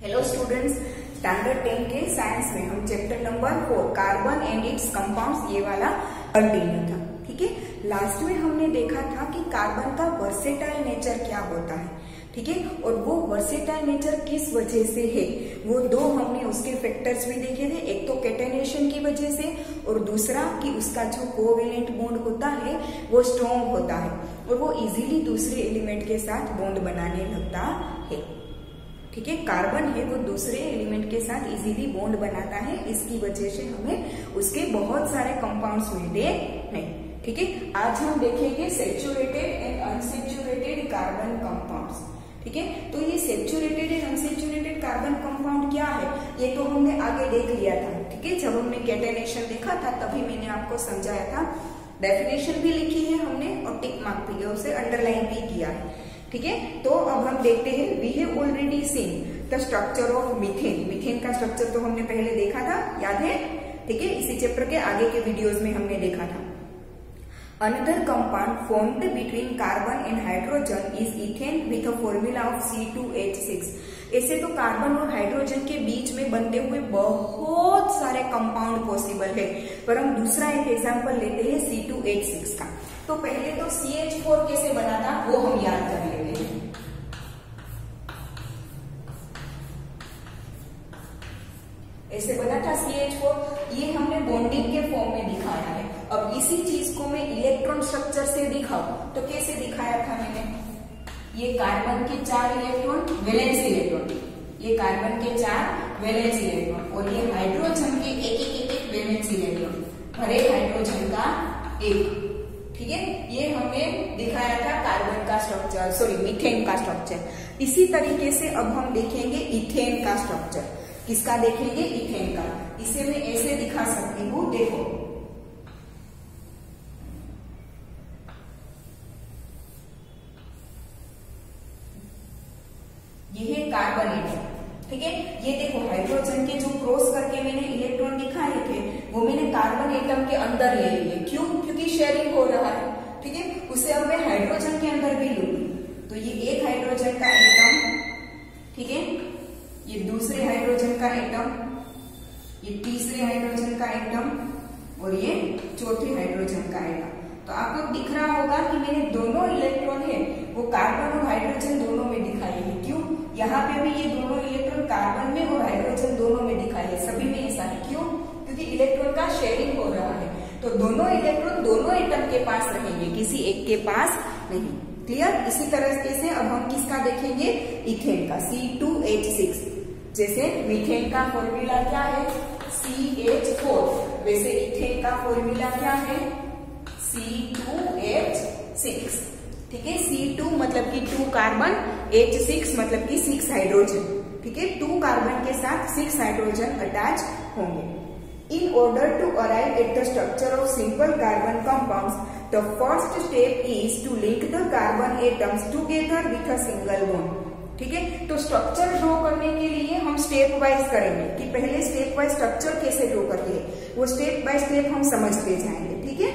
Hello students, standard 10 के science में हम chapter number 4 carbon and it's compounds ये वाला कंटिन्यू था। ठीक है, लास्ट में हमने देखा था कि कार्बन का वर्सेटाइल नेचर क्या होता है। ठीक है, और वो वर्सेटाइल नेचर किस वजह से है, वो दो हमने उसके फैक्टर्स भी देखे थे। एक तो कैटेनेशन की वजह से और दूसरा कि उसका जो कोवेलेंट बॉन्ड होता है वो स्ट्रॉन्ग होता है और वो इजीली दूसरे एलिमेंट के साथ बॉन्ड बनाने लगता है। ठीक है, कार्बन है वो दूसरे एलिमेंट के साथ इजीली बॉन्ड बनाता है, इसकी वजह से हमें उसके बहुत सारे कंपाउंड्स मिलते हैं। ठीक है, आज हम देखेंगे saturated and unsaturated carbon compounds. ठीक है, तो ये saturated and unsaturated carbon compound क्या है ये तो हमने आगे देख लिया था। ठीक है, जब हमने कैटेनेशन देखा था तभी मैंने आपको समझाया था, डेफिनेशन भी लिखी है हमने और टिक मार्क भी है, उसे अंडरलाइन भी किया है। ठीक है, तो अब हम देखते हैं, we have already seen the structure of methane. Methane का स्ट्रक्चर तो हमने पहले देखा था, याद है। ठीक है, इसी चैप्टर के आगे के वीडियोस में हमने देखा था। Another compound formed between carbon and hydrogen is ethane with a formula of C2H6। ऐसे तो कार्बन और हाइड्रोजन के बीच में बनते हुए बहुत सारे कंपाउंड पॉसिबल है, पर हम दूसरा एक एग्जांपल लेते हैं C2H6 का। तो पहले तो CH4 कैसे बना था वो हम याद कर लेते हैं। ऐसे बना था CH4, ये हमने बॉन्डिंग के फॉर्म में दिखाया है। अब इसी चीज को मैं इलेक्ट्रॉन स्ट्रक्चर से दिखाऊं तो कैसे दिखाया था मैंने, ये कार्बन के 4 इलेक्ट्रॉन वैलेंस इलेक्ट्रॉन, ये कार्बन के 4 वैलेंस इलेक्ट्रॉन और ये हाइड्रोजन के एक वैलेंस इलेक्ट्रॉन, हर एक हाइड्रोजन का एक। ठीक है, ये हमने दिखाया था कार्बन का स्ट्रक्चर, सॉरी मीथेन का स्ट्रक्चर। इसी तरीके से अब हम देखेंगे इथेन का स्ट्रक्चर। किसका देखेंगे? इथेन का। इसे मैं ऐसे दिखा सकती हूँ, देखो ये है कार्बन एटम। ठीक है, ये देखो हाइड्रोजन के जो क्रॉस करके मैंने इलेक्ट्रॉन दिखाए थे वो मैंने कार्बन एटम के अंदर ले लिए। क्यों? क्योंकि शेयरिंग हो रहा है। ठीक है, उसे अब मैं हाइड्रोजन के अंदर भी लूंगी। तो ये एक हाइड्रोजन का एटम, ठीक है, ये दूसरे हाइड्रोजन का एटम, ये तीसरे हाइड्रोजन का एटम और ये चौथे हाइड्रोजन का एटम। तो आपको दिख रहा होगा कि मैंने दोनों इलेक्ट्रॉन है वो कार्बन और हाइड्रोजन दोनों में दिखाई है। क्यों? यहाँ पे भी ये दोनों इलेक्ट्रॉन कार्बन में और हाइड्रोजन दोनों में दिखाई है, सभी में ऐसा है। क्यों? क्योंकि इलेक्ट्रॉन का शेयरिंग हो रहा है, तो दोनों इलेक्ट्रॉन दोनों एटम के पास रहेंगे, किसी एक के पास नहीं। क्लियर? इसी तरह से अब हम किसका देखेंगे? इथेन का, C2H6। जैसे मीथेन का फॉर्मूला क्या है? CH4, वैसे इथेन का फॉर्मूला क्या है? C2H6। ठीक है, C2 मतलब कि 2 कार्बन, H6 मतलब कि 6 हाइड्रोजन। ठीक है, 2 कार्बन के साथ 6 हाइड्रोजन अटैच होंगे। In order to arrive at the structure of simple carbon compounds, the first step is to link the carbon atoms together with a single bond. ठीक है, तो स्ट्रक्चर ड्रॉ करने के लिए हम स्टेप वाइज करेंगे कि पहले स्टेप वाइज स्ट्रक्चर कैसे ड्रॉ करते हैं, वो स्टेप बाय स्टेप हम समझते जाएंगे। ठीक है,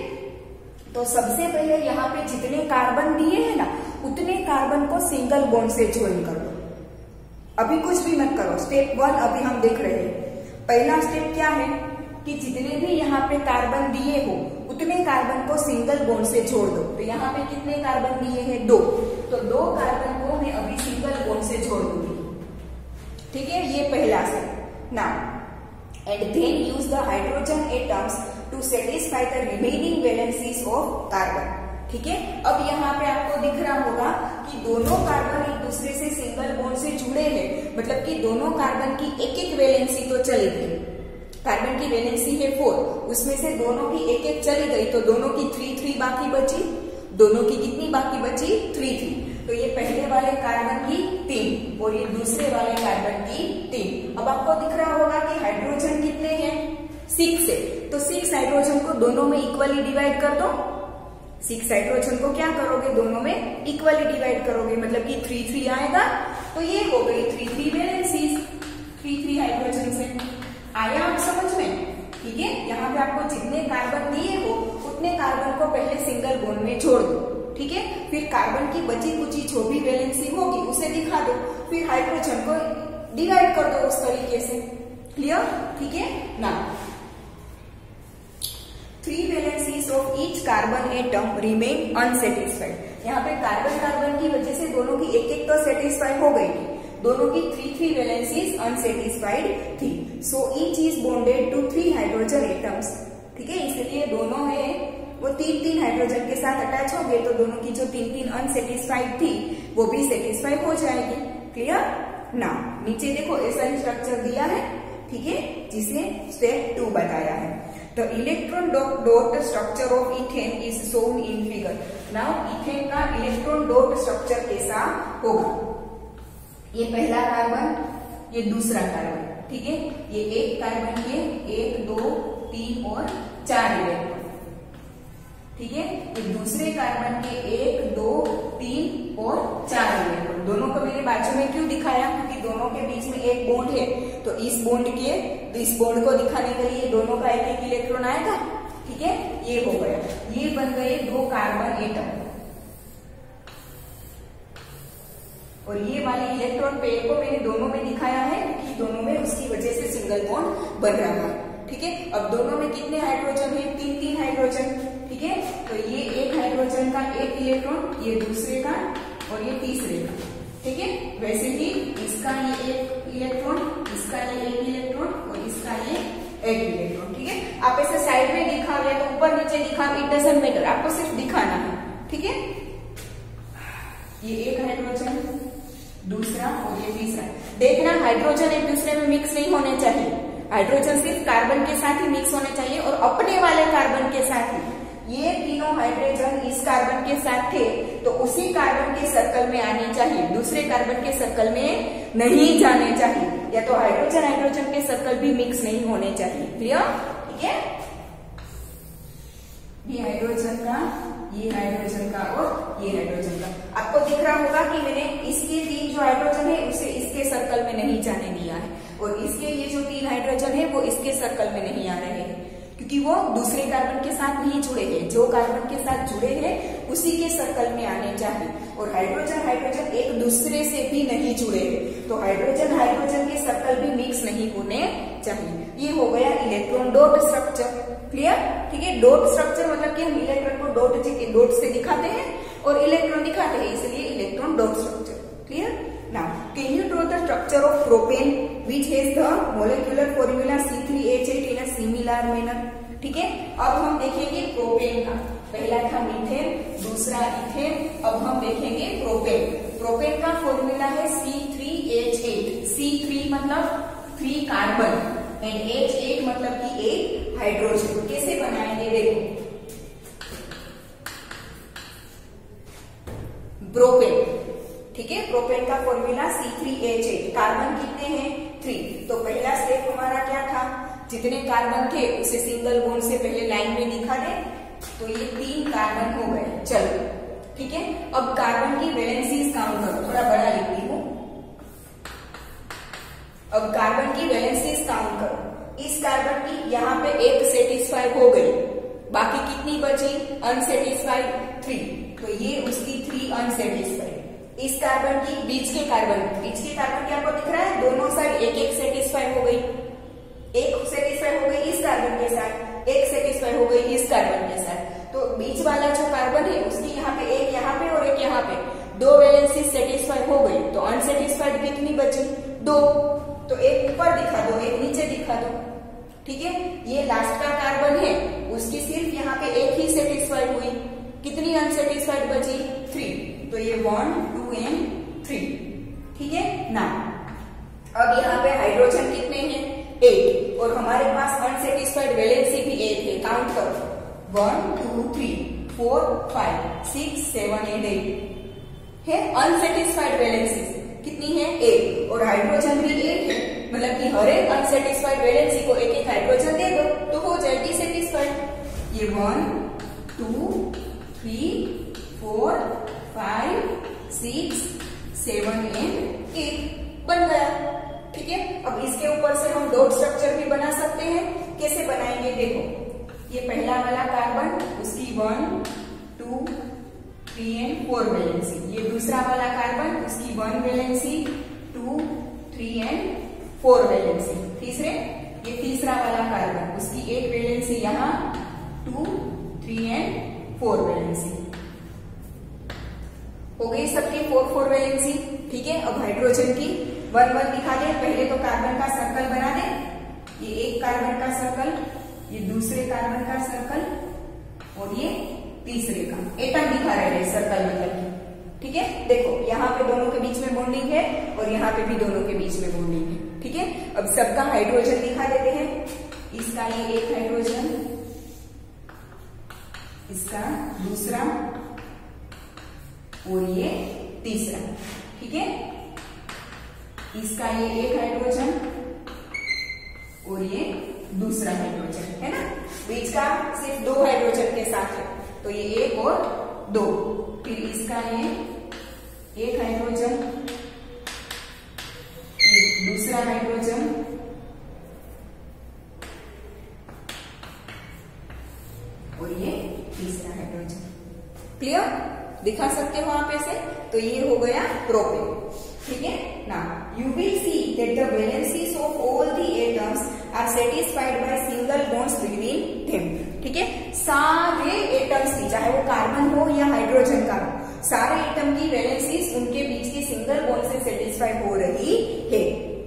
तो सबसे पहले यहाँ पे जितने कार्बन दिए हैं ना उतने कार्बन को सिंगल बॉन्ड से ज्वाइन कर लो। अभी कुछ भी मत करो, स्टेप 1 अभी हम देख रहे हैं। पहला स्टेप क्या है कि जितने भी यहाँ पे कार्बन दिए हो उतने कार्बन को सिंगल बॉन्ड से जोड़ दो। तो यहाँ पे कितने कार्बन दिए हैं? 2, तो 2 कार्बन को मैं अभी सिंगल बॉन्ड से जोड़ दूंगी। ठीक है, ये पहला step. Now and then use the hydrogen atoms to satisfy the remaining valencies of carbon. ठीक है, अब यहाँ पे आपको दिख रहा होगा कि दोनों कार्बन एक दूसरे से सिंगल बॉन्ड से जुड़े हैं, मतलब कि दोनों कार्बन की एक वैलेंसी तो चली गई। कार्बन की वैलेंसी है 4, उसमें से दोनों की एक चली गई, तो दोनों की 3 बाकी बची। दोनों की कितनी बाकी बची? 3। तो ये पहले वाले कार्बन की 3 और ये दूसरे वाले कार्बन की 3। अब आपको दिख रहा होगा कि हाइड्रोजन कितने हैं? 6 है, तो 6 हाइड्रोजन को दोनों में इक्वली डिवाइड कर दो। 6 हाइड्रोजन को क्या करोगे? दोनों में इक्वली डिवाइड करोगे, मतलब कि 3 आएगा। तो ये हो गई 3 वैलेंसीज, 3 हाइड्रोजन से। आया आप समझ में? ठीक है, यहाँ पे आपको जितने कार्बन दिए हो उतने कार्बन को पहले सिंगल बॉन्ड में जोड़ दो। ठीक है, फिर कार्बन की बची कुची जो भी वैलेंसी होगी उसे दिखा दो, फिर हाइड्रोजन को डिवाइड कर दो उस तरीके से। क्लियर? ठीक है ना। 3 valencies of each carbon atom remain unsatisfied. यहाँ पे कार्बन कार्बन की वजह से दोनों की एक एक तो सेटिस्फाई हो गई, दोनों की 3 वैलेंसीज अनसेटिस्फाइड थी। So each is bonded to 3 hydrogen atoms. ठीक है, इसलिए दोनों है वो 3 हाइड्रोजन के साथ अटैच हो गए, तो दोनों की जो 3 अनसेटिस्फाइड थी वो भी सेटिस्फाई हो जाएगी। क्लियर ना। नीचे देखो ऐसा ही स्ट्रक्चर दिया है, ठीक है, जिसे स्टेप 2 बताया है। The electron dot structure of ethane is shown in figure. Now ethane का इलेक्ट्रॉन डॉट स्ट्रक्चर कैसा होगा? ये पहला कार्बन, ये दूसरा कार्बन, ठीक है, ये एक कार्बन के 1 2 3 और 4 इलेक्ट्रॉन, ठीक है, ये दूसरे कार्बन के 1 2 3 और 4 इलेक्ट्रॉन। दोनों को मैंने बाजू में क्यों दिखाया? क्योंकि दोनों के बीच में एक बॉन्ड है, तो इस बॉन्ड को दिखाने के लिए दोनों का एक एक इलेक्ट्रॉन आएगा। ठीक है, ये हो गया, ये बन गए 2 कार्बन एटम, और ये वाले इलेक्ट्रॉन पेयर को मैंने दोनों में दिखाया है क्योंकि दोनों में उसकी वजह से सिंगल बॉन्ड बन रहा है। ठीक है, अब दोनों में कितने हाइड्रोजन है? 3 हाइड्रोजन। ठीक है, तो ये एक हाइड्रोजन का एक इलेक्ट्रॉन, ये दूसरे का और ये तीसरे का। ठीक है, वैसे ही इसका ये एक इलेक्ट्रॉन, इसका ये एक इलेक्ट्रॉन और इसका ये एक इलेक्ट्रॉन। ठीक है, आप ऐसे साइड में दिखा रहे तो ऊपर नीचे दिखा, इट डजंट मैटर, आपको सिर्फ दिखाना है। ठीक है, ये एक हाइड्रोजन, दूसरा और ये तीसरा। देखना हाइड्रोजन एक दूसरे में मिक्स नहीं होने चाहिए, हाइड्रोजन सिर्फ कार्बन के साथ ही मिक्स होने चाहिए और अपने वाले कार्बन के साथ ही। ये तीनों हाइड्रोजन इस कार्बन के साथ थे तो उसी कार्बन के सर्कल में आने चाहिए, दूसरे कार्बन के सर्कल में नहीं जाने चाहिए, या तो हाइड्रोजन के सर्कल भी मिक्स नहीं होने चाहिए। क्लियर? ठीक है, ये हाइड्रोजन का, ये हाइड्रोजन का और ये हाइड्रोजन का। आपको दिख रहा होगा कि मैंने इसके 3 जो हाइड्रोजन है उसे इसके सर्कल में नहीं जाने दिया है, और इसके ये जो 3 हाइड्रोजन है वो इसके सर्कल में नहीं आ रहे हैं क्योंकि वो दूसरे कार्बन के साथ नहीं जुड़े हैं, जो कार्बन के साथ जुड़े हैं उसी के सर्कल में आने चाहिए। और हाइड्रोजन एक दूसरे से भी नहीं जुड़े हैं, तो हाइड्रोजन के सर्कल भी मिक्स नहीं होने चाहिए। ये हो गया इलेक्ट्रॉन डॉट स्ट्रक्चर। क्लियर? ठीक है, डॉट स्ट्रक्चर मतलब कि हम इलेक्ट्रॉन को डॉट से दिखाते हैं और इलेक्ट्रॉन दिखाते हैं, इसलिए electron dot structure. Clear? Now can you draw the structure of propane which has the molecular formula C3H8 in a similar manner. ठीक है, अब हम देखेंगे प्रोपेन का। पहला था मीथेन, दूसरा इथेन, अब हम देखेंगे प्रोपेन। प्रोपेन का फॉर्मूला है C3H8। C3 मतलब 3 कार्बन एंड H8 मतलब कि 8 हाइड्रोजन। कैसे बनाएंगे देखो, प्रोपेन, ठीक है, प्रोपेन का फॉर्मूला C3H8। कार्बन कितने हैं? 3। तो पहला स्टेप हमारा क्या था? जितने कार्बन थे उसे सिंगल बॉन्ड से पहले लाइन में दिखा दे, तो ये 3 कार्बन हो गए। चलो, ठीक है, अब कार्बन की वैलेंसीज काउंट करो, थोड़ा बड़ा लिखती हूँ। अब कार्बन की वैलेंसीज काउंट करो। इस कार्बन की यहाँ पे एक सेटिस्फाइड हो गई, बाकी कितनी बची? अनसेटिस्फाइड 3, तो ये उसकी 3 अनसेटिस्फाइड। इस कार्बन की बीच के कार्बन की आपको दिख रहा है, दोनों साइड एक एक सेटिस्फाइड हो गई, एक सेटिस्फाइड हो गई इस कार्बन के साथ, एक सेटिस्फाइड हो गई इस कार्बन के साथ। तो बीच वाला जो कार्बन है उसकी यहाँ पे एक यहाँ पे और एक यहाँ पे 2 वैलेंसी सेटिस्फाइड हो गई, तो अनसेटिस्फाइड कितनी बची? 2। तो एक ऊपर दिखा दो, एक नीचे दिखा दो। ठीक है, ये लास्ट का कार्बन है, उसकी सिर्फ यहाँ पे एक ही सेटिस्फाइड हुई, कितनी अनसेटिस्फाइड बची? 3। तो ये 1 2 एंड 3। ठीक है ना। अब यहाँ पे हाइड्रोजन कितने हैं? 8, और हमारे पास अनसेटिस्फाइड वैलेंसी भी 8 है। काउंट करो, 1 2 3 4 5 6 7 एंड 8 है अनसेटिस्फाइड वैलेंसी। कितनी है? 8, और हाइड्रोजन भी 8 है, मतलब कि हर एक अनसेटिस्फाइड वैलेंसी को एक एक हाइड्रोजन दे दो तो हो जाएगी सेटिस्फाइड। ये 1 2 3 4 5 6 7 एंड 8 बन गया। ठीक है, अब इसके ऊपर से हम डॉट स्ट्रक्चर भी बना सकते हैं। कैसे बनाएंगे देखो, ये पहला वाला कार्बन, उसकी 1 2 3 एंड 4 वैलेंसी। ये दूसरा वाला कार्बन, उसकी 1 वैलेंसी 2 3 and 4 वैलेंसी। तीसरे ये तीसरा वाला कार्बन, उसकी एक वैलेंसी यहाँ 2, 3 and 4 वैलेंसी हो गई, सबकी 4 वैलेंसी। ठीक है, अब हाइड्रोजन की 1 दिखा दे। पहले तो कार्बन का सर्कल बना दे, ये एक कार्बन का सर्कल, ये दूसरे कार्बन का सर्कल और ये तीसरे का एटम दिखा रहे हैं सर्कल मतलब कि। ठीक है, देखो यहाँ पे दोनों के बीच में बॉन्डिंग है और यहाँ पे भी दोनों के बीच में बॉन्डिंग है। ठीक है, अब सबका हाइड्रोजन दिखा देते हैं। इसका ये एक हाइड्रोजन, इसका दूसरा और ये तीसरा। ठीक है, इसका ये एक हाइड्रोजन और ये दूसरा हाइड्रोजन है ना, बीच का सिर्फ 2 हाइड्रोजन के साथ है, तो ये 1 और 2। फिर इसका ये एक हाइड्रोजन, दूसरा हाइड्रोजन और ये तीसरा हाइड्रोजन। क्लियर, दिखा सकते हो आप ऐसे। तो ये हो गया प्रोपेन। ठीक है ना, you will see that the valencies of all the atoms are satisfied by single bonds between them. ठीक है, सारे एटम्स की, चाहे वो कार्बन हो या हाइड्रोजन का हो, सारे एटम की वैलेंसीज उनके बीच की सिंगल बॉन्ड से सेटिस्फाइड हो रही है।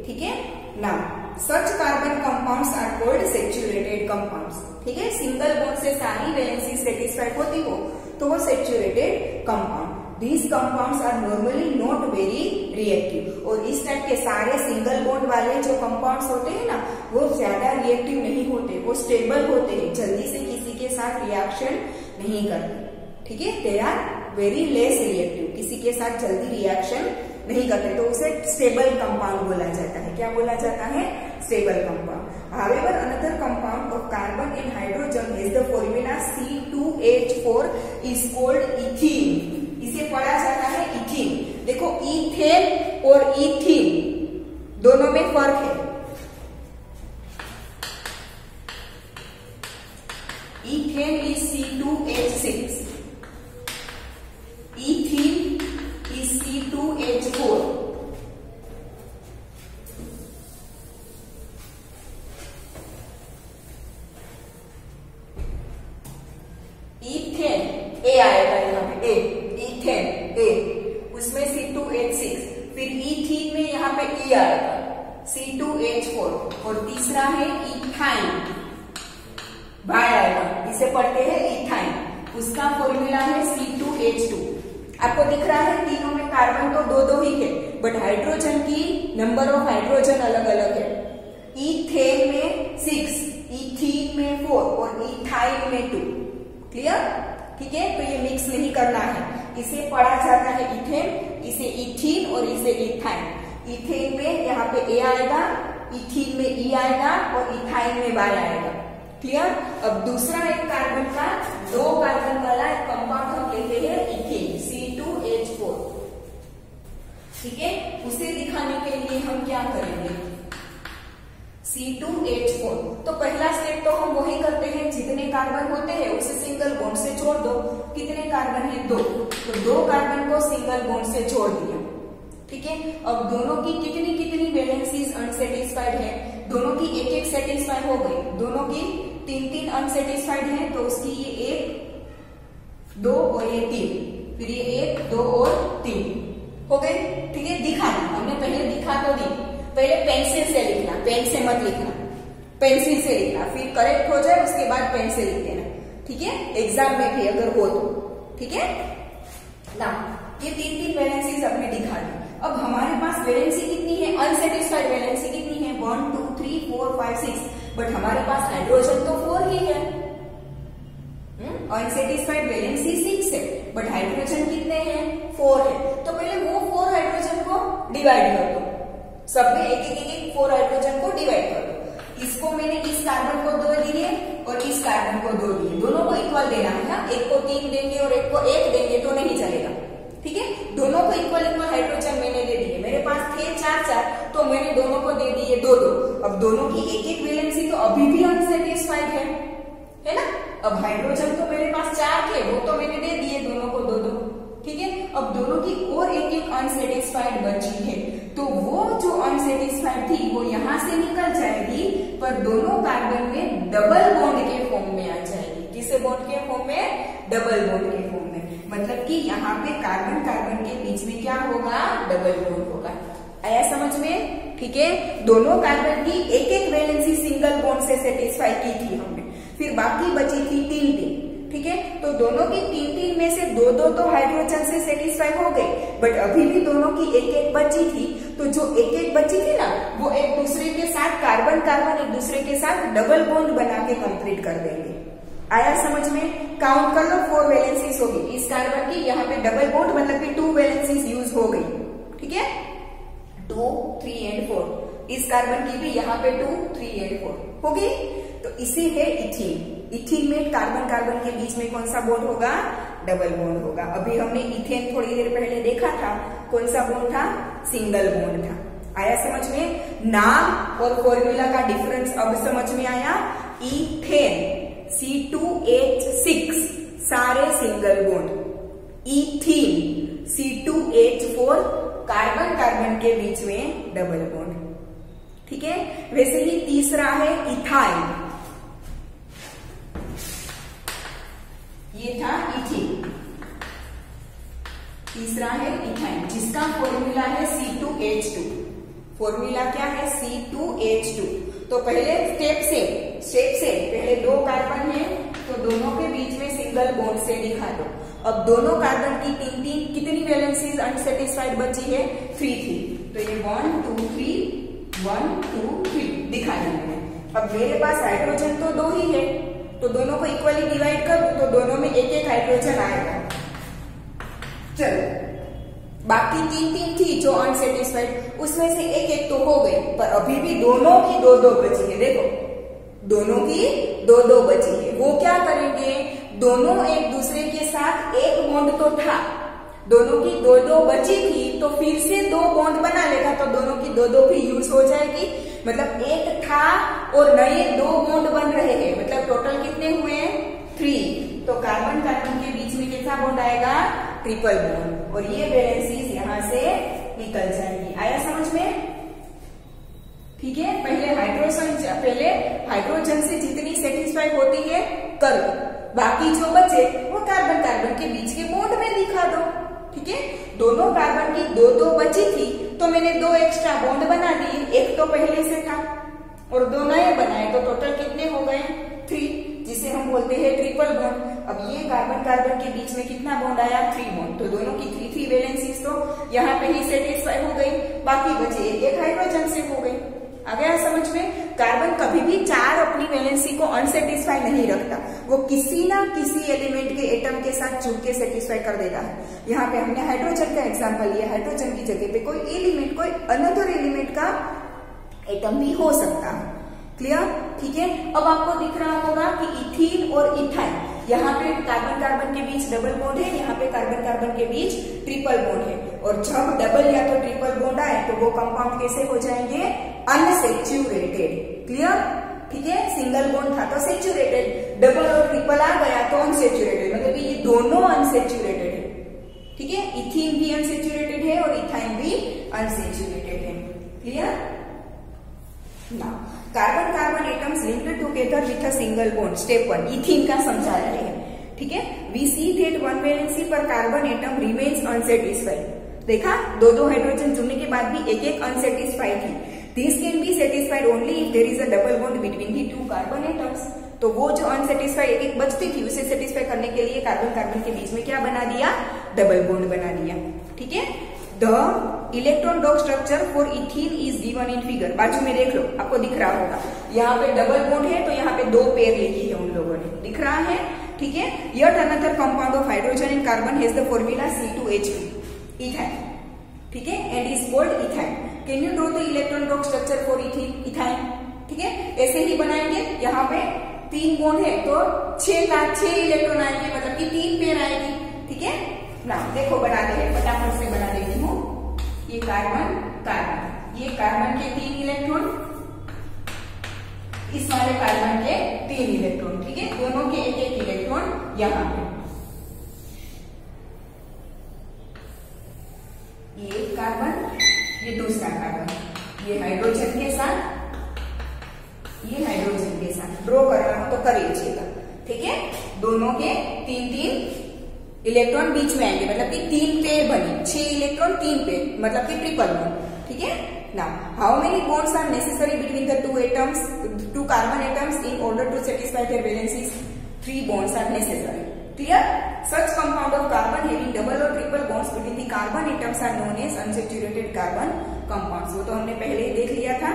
ठीक है ना, such carbon compounds are called saturated compounds. ठीक है, सिंगल बॉन्ड से सारी वैलेंसी सेटिस्फाइड होती हो तो वो saturated compound. These compounds are normally not very reactive। और इस टाइप के सारे सिंगल बॉन्ड वाले जो कंपाउंड्स होते हैं ना, वो ज्यादा रिएक्टिव नहीं होते, वो स्टेबल होते हैं, जल्दी से किसी के साथ रिएक्शन नहीं करते। ठीक है, they are very less reactive, किसी के साथ जल्दी रिएक्शन नहीं करते, तो उसे स्टेबल कंपाउंड बोला जाता है। क्या बोला जाता है? Stable compound. However, another compound of carbon and hydrogen has the formula C2H4 is called ethene। इसे पढ़ा जाता है इथीन। देखो, इथेन और इथीन दोनों में फर्क है। Ethane is C2H6, ethene is C2H4। Ethane ए आएगा यहाँ पे, ए इथेन ए, उसमें C2H6, फिर इथीन में यहाँ पे ई आएगा C2H4 और तीसरा है इथाइन, बाय आएगा, इसे पढ़ते हैं इथाइन, उसका फॉर्मूला है C2H2। आपको दिख रहा है तीनों में कार्बन तो 2-2 ही है, बट हाइड्रोजन की नंबर ऑफ हाइड्रोजन अलग अलग है। इथेन में 6, इथीन में 4 और इथाइन में 2। क्लियर? ठीक है, तो ये मिक्स नहीं करना है, इसे पढ़ा जाता है इथेन, इसे इथीन और इसे इथाइन। इथेन में यहाँ पे ए आएगा, इथीन में ई आएगा और इथाइन में वाई आएगा। क्लियर? अब दूसरा एक कार्बन का 2 कार्बन वाला एक कंपाउंड हम लेते हैं इथेन, C2H4। ठीक है, उसे दिखाने के लिए हम क्या करेंगे? C2H4। तो पहला स्टेप तो हम वही करते हैं, जितने कार्बन होते हैं उसे सिंगल बॉन्ड से जोड़ दो। कितने कार्बन है? 2, तो 2 कार्बन को सिंगल बॉन्ड से जोड़ दिया। ठीक है, अब दोनों की कितनी कितनी वैलेंसीज अनसेटिस्फाइड है? दोनों की 1-1 सेटिस्फाइड हो गई, दोनों की 3-3 अनसेटिस्फाइड है, तो उसकी ये 1, 2 और ये 3, फिर ये 1, 2 और 3 हो गए। ठीक है, दिखा दी हमने, पहले दिखा तो दी। पहले पेंसिल से लिखना, पेन से मत लिखना, पेंसिल से लिखना, फिर करेक्ट हो जाए उसके बाद पेन से लिख देना। ठीक है, एग्जाम में भी अगर हो तो। ठीक है ना, ये 3-3 वैलेंसीज हमने दिखा दी। अब हमारे पास वैलेंसी कितनी है? अनसेटिस्फाइड वैलेंसी कितनी है? 1, 2, 3, 4, 5, 6, बट हमारे पास हाइड्रोजन तो 4 ही है। अनसेटिस्फाइड वैलेंसी 6 है, बट हाइड्रोजन कितने हैं? 4 है। तो पहले वो 4 हाइड्रोजन को डिवाइड कर दो, सब में 1-1 4 हाइड्रोजन को डिवाइड कर दो। इसको मैंने इस कार्बन को 2 दिए और इस कार्बन को 2 दिए, दोनों को इक्वल देना है ना। एक को 3 देंगे और एक को 1 देंगे तो नहीं चलेगा। ठीक है, दोनों को इक्वल इक्वल हाइड्रोजन मैंने दे दिए। मेरे पास थे 4-4, तो मैंने दोनों को दे दिए 2-2। अब दोनों की 1-1 वैलेंसी तो अभी भी अनसेटिस्फाइड है ना। अब हाइड्रोजन तो मेरे पास 4 थे, वो तो मैंने दे दिए दोनों को 2-2। ठीक है, अब दोनों की और 1-1 अनसेटिस्फाइड बची है, तो वो जो अनसेटिस्फाइड थी वो यहां से निकल जाएगी, पर दोनों कार्बन में डबल बॉन्ड के फॉर्म में आ जाएगी। किससे बॉन्ड के फॉर्म में? डबल बॉन्ड के फॉर्म में। मतलब कि यहाँ पे कार्बन कार्बन के बीच में क्या होगा? डबल बॉन्ड होगा। आया समझ में? ठीक है, दोनों कार्बन की एक एक वैलेंसी सिंगल बॉन्ड से सेटिस्फाई की थी हमने, फिर बाकी बची थी 3-3। ठीक है, तो दोनों की 3-3 में से 2-2 तो हाइड्रोजन से सेटिस्फाई हो गए, बट अभी भी दोनों की एक एक बची थी। तो जो एक एक बची थी ना, वो एक दूसरे के साथ कार्बन कार्बन एक दूसरे के साथ डबल बॉन्ड बना के कंप्लीट कर देंगे। आया समझ में? काउंट कर लो, 4 वैलेंसीज होगी इस कार्बन की, यहाँ पे डबल बॉन्ड मतलब कि 2 वैलेंसीज यूज हो गई। ठीक है, 2, 3 एंड 4। इस कार्बन की भी यहाँ पे 2, 3 एंड 4 होगी। तो इसे है इथीन। इथीन में कार्बन कार्बन के बीच में कौन सा बॉन्ड होगा? डबल बॉन्ड होगा। अभी हमने इथेन थोड़ी देर पहले देखा था, कौन सा बॉन्ड था? सिंगल बॉन्ड था। आया समझ में? नाम और फॉर्मूला का डिफरेंस अब समझ में आया। इथेन C2H6 सारे single bond, ethene C2H4 carbon carbon के बीच में डबल बॉन्ड। ठीक है, वैसे ही तीसरा है इथाइल, ये था इथीन। तीसरा है इथाइन, जिसका फॉर्मूला है C2H2। फॉर्मूला क्या है? C2H2। तो पहले स्टेप से पहले 2 कार्बन है, तो दोनों के बीच में सिंगल बॉन्ड से दिखा दो। अब दोनों कार्बन की 3-3 कितनी वैलेंसीज अनसेटिस्फाइड बची है? 3-3। तो ये 1 2 3 1 2 3 दिखा देंगे। अब मेरे पास हाइड्रोजन तो 2 ही है, तो दोनों को इक्वली डिवाइड कर दूं तो दोनों में एक एक हाइड्रोजन आएगा। चलो, बाकी 3-3 थी जो अनसेटिस्फाइड, उसमें से एक एक तो हो गई, पर अभी भी दोनों की 2-2 बची है। देखो, दोनों की 2-2 बची है। वो क्या करेंगे? दोनों एक दूसरे के साथ एक बॉन्ड तो था, दोनों की 2-2 बची थी, तो फिर से 2 बॉन्ड बना लेगा, तो दोनों की 2-2 भी यूज हो जाएगी। मतलब एक था और नए 2 बॉन्ड बन रहे हैं, मतलब टोटल कितने हुए? 3। तो कार्बन कार्बन के बीच में कितना बॉन्ड आएगा? ट्रिपल बॉन्ड, और ये वैलेंसीज यहां से निकल जाएंगी। आया समझ में? ठीक है, पहले हाइड्रोजन से जितनी सेटिस्फाई होती है कर लो, बाकी जो बचे वो कार्बन कार्बन के बीच के बॉन्ड में दिखा दो। ठीक है, दोनों कार्बन की 2-2 बची थी, तो मैंने 2 एक्स्ट्रा बॉन्ड बना दिए, एक तो पहले से था और 2 नए बनाए, तो टोटल कितने हो गए? 3, जिसे हम बोलते हैं ट्रिपल बॉन्ड। अब ये कार्बन कार्बन के बीच में कितना बॉन्ड आया? 3 बॉन्ड। तो दोनों की 3-3 वैलेंसीज तो यहाँ पे ही सेटिस्फाई हो गई, बाकी बचे एक हाइड्रोजन से हो गई। आ गया समझ में? कार्बन कभी भी 4 अपनी वैलेंसी को अनसेटिस्फाई नहीं रखता, वो किसी ना किसी एलिमेंट के एटम के साथ जुड़ के सेटिस्फाई कर देता है। यहाँ पे हमने हाइड्रोजन का एग्जांपल लिया, हाइड्रोजन की जगह पे कोई एलिमेंट, कोई अनदर एलिमेंट का एटम भी हो सकता है। क्लियर? ठीक है, अब आपको दिख रहा होगा कि इथीन और इथाइन, यहाँ पे कार्बन कार्बन के बीच डबल बॉन्ड है, यहाँ पे कार्बन कार्बन के बीच ट्रिपल बॉन्ड है, और जब डबल या तो ट्रिपल बॉन्ड आए तो वो कंपाउंड कैसे हो जाएंगे? अनसेचुरेटेड। क्लियर? ठीक है, सिंगल बॉन्ड था तो सेचुरेटेड, डबल और ट्रिपल आ गया तो अनसेचुरेटेड, मतलब ये दोनों अनसेचुरेटेड है। ठीक है, इथीन भी अनसेचुरेटेड है और इथाइन भी अनसेचुरेटेड है। Clear? Now carbon carbon atoms linked together with a single bond. Step 1 ethene का समझा रहे हैं। ठीक है, वी सी दैट 1 वैलेंसी पर कार्बन एटम रिमेन्स अनसेटिस्फाइड। देखा, 2-2 हाइड्रोजन जुड़ने के बाद भी एक एक अनसेटिस्फाइड थी। This can be satisfied only if there is a double bond between the 2 carbon atoms. तो वो जो अनसेटिस्फाइड एक एक बचती थी, उसे सेटिस्फाई करने के लिए कार्बन कार्बन के बीच में क्या बना दिया? डबल बॉन्ड बना दिया। ठीक है, the electron dot structure for ethene is given in figure. बाजू में देख लो, आपको दिख रहा होगा, यहाँ पे डबल बॉन्ड है तो यहाँ पे 2 पेयर लिखी है उन लोगों ने, दिख रहा है? ठीक है, yet another compound of hydrogen and carbon has the formula C2H2, ethyne. ठीक है, and is called ethyne. Can you draw the electron dot structure for ethyne? ठीक है, ऐसे ही बनाएंगे। यहाँ पे 3 बॉन्ड है तो 6 इलेक्ट्रॉन आएंगे, मतलब कि 3 पेयर आएगी। ठीक है ना, देखो बनाते हैं, फटाफट से बना देती हूँ। ये कार्बन कार्बन, ये कार्बन के 3 इलेक्ट्रॉन, इस वाले कार्बन के 3 इलेक्ट्रॉन। ठीक है, दोनों के एक एक इलेक्ट्रॉन यहाँ पे। ये कार्बन, ये दूसरा ड्रॉ करना हो तो कर लीजिएगा। ठीक है, दोनों के 3-3 इलेक्ट्रॉन बीच में आएंगे, मतलब कि 3 पेयर बने, 6 इलेक्ट्रॉन 3 पेयर, मतलब कि ट्रिपल बॉन्ड। ठीक है, now how many bonds are necessary between the two carbon atoms in order to satisfy their valencies? 3 bonds are necessary. Clear? Such compound of carbon having double or triple bonds between the carbon atoms are known as unsaturated carbon compounds. वो तो हमने पहले ही देख लिया था.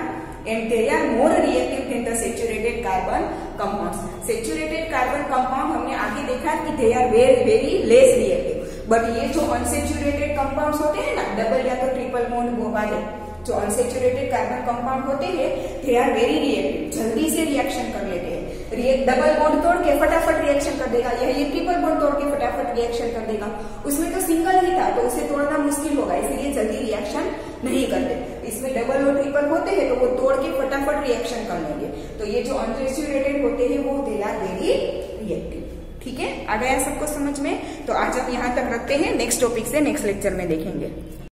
And they are more reactive than the saturated carbon compounds. Saturated carbon compound हमने आगे देखा कि they are very less reactive. But ये जो unsaturated compounds होते हैं ना, डबल या तो ट्रिपल बॉन्ड वाले जो अनसेचुरेटेड कार्बन कंपाउंड होते हैं, दे आर वेरी रिएक्टिव, जल्दी से रिएक्शन कर लेते हैं। डबल बॉन्ड तोड़ के फटाफट रिएक्शन कर देगा, या ये ट्रिपल बॉन्ड तोड़ के फटाफट रिएक्शन कर देगा। उसमें तो सिंगल ही था तो उसे तोड़ना मुश्किल होगा, इसलिए जल्दी रिएक्शन नहीं करते। इसमें डबल और ट्रिपल होते हैं तो वो तोड़ के फटाफट रिएक्शन कर लेंगे। तो ये जो अनसेचुरेटेड होते हैं वो दे आर वेरी रिएक्टिव। ठीक है, आ गया सबको समझ में? तो आज हम यहाँ तक रखते हैं, नेक्स्ट टॉपिक से नेक्स्ट लेक्चर में देखेंगे।